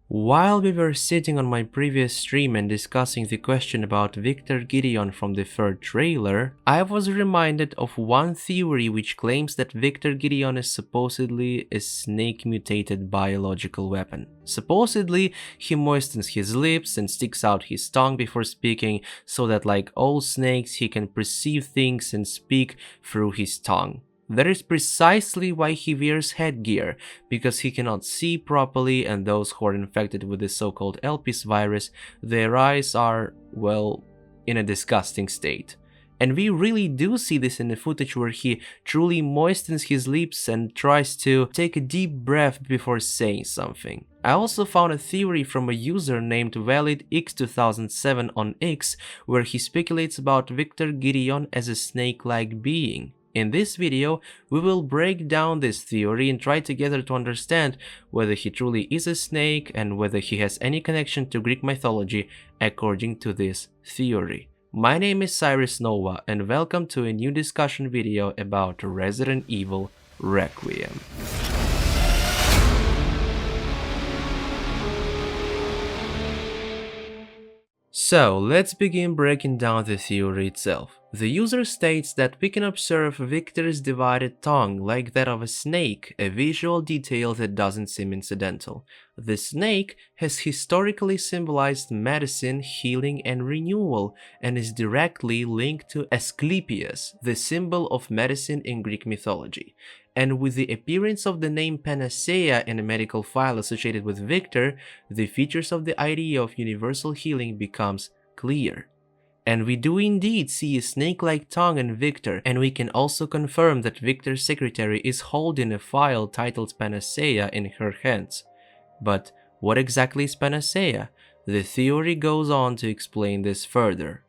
While we were sitting on my previous stream and discussing the question about Victor Gideon from the third trailer, I was reminded of one theory which claims that Victor Gideon is supposedly a snake-mutated biological weapon. Supposedly, he moistens his lips and sticks out his tongue before speaking so that, like all snakes, he can perceive things and speak through his tongue. That is precisely why he wears headgear, because he cannot see properly, and those who are infected with the so-called Elpis virus, their eyes are, well, in a disgusting state. And we really do see this in the footage where he truly moistens his lips and tries to take a deep breath before saying something. I also found a theory from a user named ValidX2007 on X, where he speculates about Victor Gideon as a snake-like being. In this video, we will break down this theory and try together to understand whether he truly is a snake and whether he has any connection to Greek mythology according to this theory. My name is Scyris Nova and welcome to a new discussion video about Resident Evil Requiem. So, let's begin breaking down the theory itself. The user states that we can observe Victor's divided tongue like that of a snake, a visual detail that doesn't seem incidental. The snake has historically symbolized medicine, healing, and renewal, and is directly linked to Asclepius, the symbol of medicine in Greek mythology. And with the appearance of the name Panacea in a medical file associated with Victor, the features of the idea of universal healing becomes clear. And we do indeed see a snake-like tongue in Victor, and we can also confirm that Victor's secretary is holding a file titled Panacea in her hands. But what exactly is Panacea? The theory goes on to explain this further.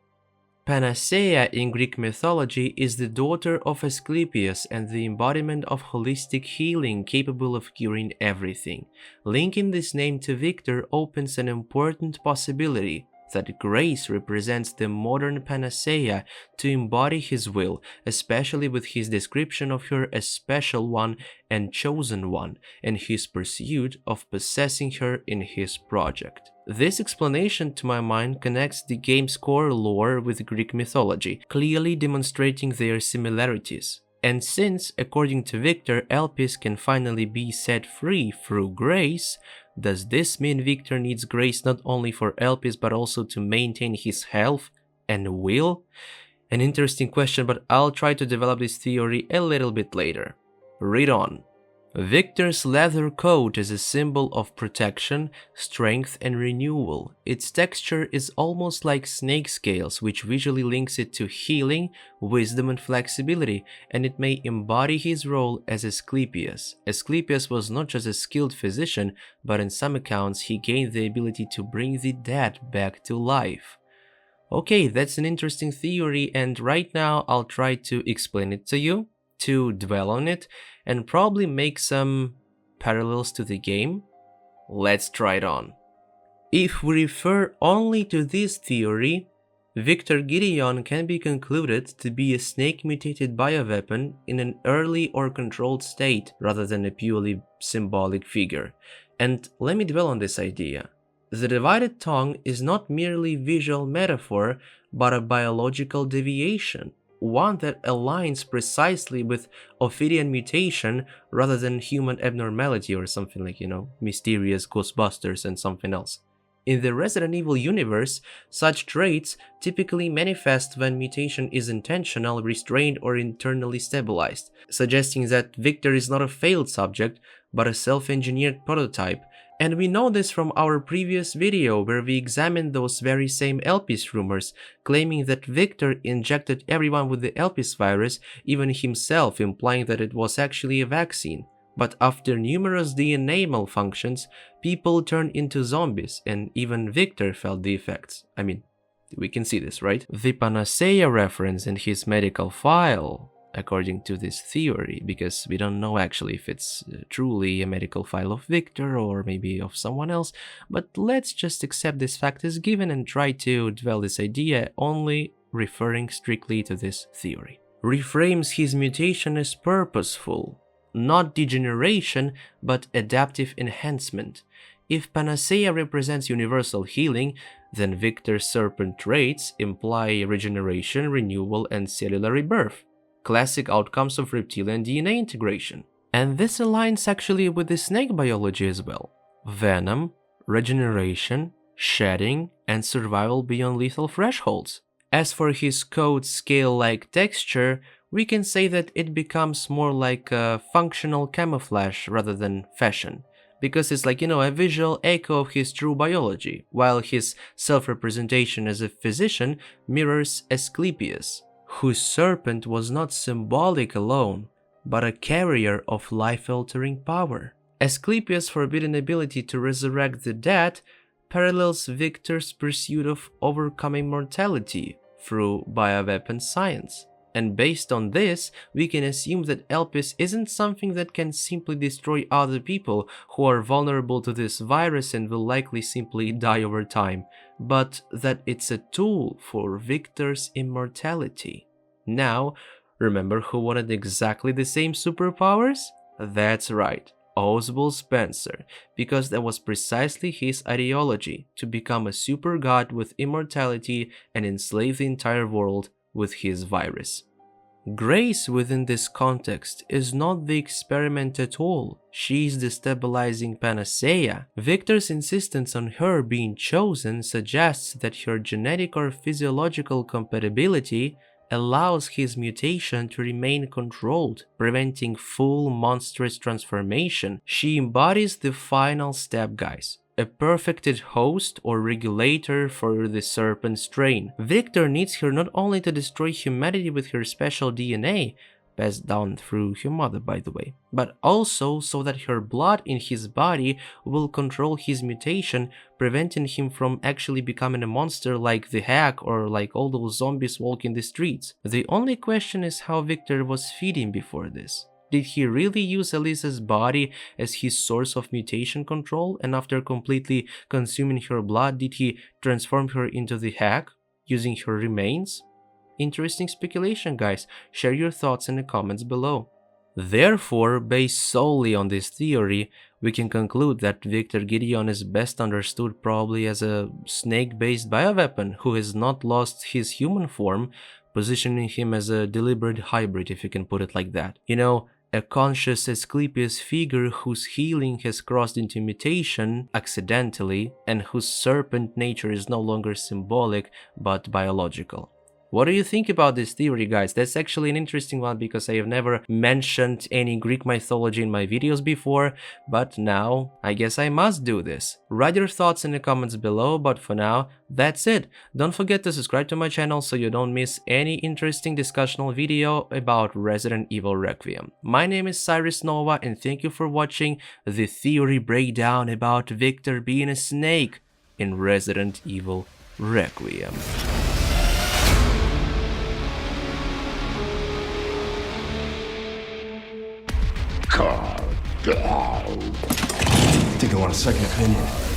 Panacea in Greek mythology is the daughter of Asclepius and the embodiment of holistic healing capable of curing everything. Linking this name to Victor opens an important possibility that Grace represents the modern Panacea to embody his will, especially with his description of her as special one and chosen one, and his pursuit of possessing her in his project. This explanation, to my mind, connects the game's core lore with Greek mythology, clearly demonstrating their similarities. And since, according to Victor, Elpis can finally be set free through Grace, does this mean Victor needs Grace not only for Elpis but also to maintain his health and will? An interesting question, but I'll try to develop this theory a little bit later. Read on. Victor's leather coat is a symbol of protection, strength, and renewal. Its texture is almost like snake scales, which visually links it to healing, wisdom, and flexibility, and it may embody his role as Asclepius. Asclepius was not just a skilled physician, but in some accounts he gained the ability to bring the dead back to life. Okay, that's an interesting theory, and right now I'll try to explain it to you, to dwell on it, and probably make some parallels to the game. Let's try it on. If we refer only to this theory, Victor Gideon can be concluded to be a snake-mutated bioweapon in an early or controlled state, rather than a purely symbolic figure. And let me dwell on this idea. The divided tongue is not merely visual metaphor, but a biological deviation, one that aligns precisely with Ophidian mutation rather than human abnormality or something like, mysterious Ghostbusters and something else. In the Resident Evil universe, such traits typically manifest when mutation is intentional, restrained, or internally stabilized, suggesting that Victor is not a failed subject, but a self-engineered prototype. And we know this from our previous video where we examined those very same Elpis rumors, claiming that Victor injected everyone with the Elpis virus, even himself, implying that it was actually a vaccine. But after numerous DNA malfunctions, people turned into zombies, and even Victor felt the effects. I mean, we can see this, right? The Panacea reference in his medical file, according to this theory, because we don't know actually if it's truly a medical file of Victor or maybe of someone else, but let's just accept this fact as given and try to dwell this idea only referring strictly to this theory. Reframes his mutation as purposeful, not degeneration, but adaptive enhancement. If Panacea represents universal healing, then Victor's serpent traits imply regeneration, renewal, and cellular rebirth, classic outcomes of reptilian DNA integration. And this aligns actually with the snake biology as well. Venom, regeneration, shedding, and survival beyond lethal thresholds. As for his coat scale-like texture, we can say that it becomes more like a functional camouflage rather than fashion, because it's like, a visual echo of his true biology, while his self-representation as a physician mirrors Asclepius, whose serpent was not symbolic alone, but a carrier of life-altering power. Asclepius' forbidden ability to resurrect the dead parallels Victor's pursuit of overcoming mortality through bioweapon science. And based on this, we can assume that Elpis isn't something that can simply destroy other people who are vulnerable to this virus and will likely simply die over time, but that it's a tool for Victor's immortality. Now, remember who wanted exactly the same superpowers? That's right, Oswald Spencer, because that was precisely his ideology, to become a super god with immortality and enslave the entire world with his virus. Grace within this context is not the experiment at all. She is the stabilizing panacea. Victor's insistence on her being chosen suggests that her genetic or physiological compatibility allows his mutation to remain controlled, preventing full monstrous transformation. She embodies the final step, guys. A perfected host or regulator for the serpent strain. Victor needs her not only to destroy humanity with her special DNA, passed down through her mother by the way, but also so that her blood in his body will control his mutation, preventing him from actually becoming a monster like the Hack or like all those zombies walking the streets. The only question is how Victor was feeding before this. Did he really use Elisa's body as his source of mutation control, and after completely consuming her blood, did he transform her into the Hack, using her remains? Interesting speculation, guys. Share your thoughts in the comments below. Therefore, based solely on this theory, we can conclude that Victor Gideon is best understood probably as a snake-based bioweapon who has not lost his human form, positioning him as a deliberate hybrid, if you can put it like that. A conscious Asclepius figure whose healing has crossed into mutation accidentally and whose serpent nature is no longer symbolic but biological. What do you think about this theory, guys? That's actually an interesting one because I have never mentioned any Greek mythology in my videos before, but now I guess I must do this. Write your thoughts in the comments below, but for now, that's it. Don't forget to subscribe to my channel so you don't miss any interesting discussional video about Resident Evil Requiem. My name is Scyris Nova and thank you for watching the theory breakdown about Victor being a snake in Resident Evil Requiem. Think I want a second opinion.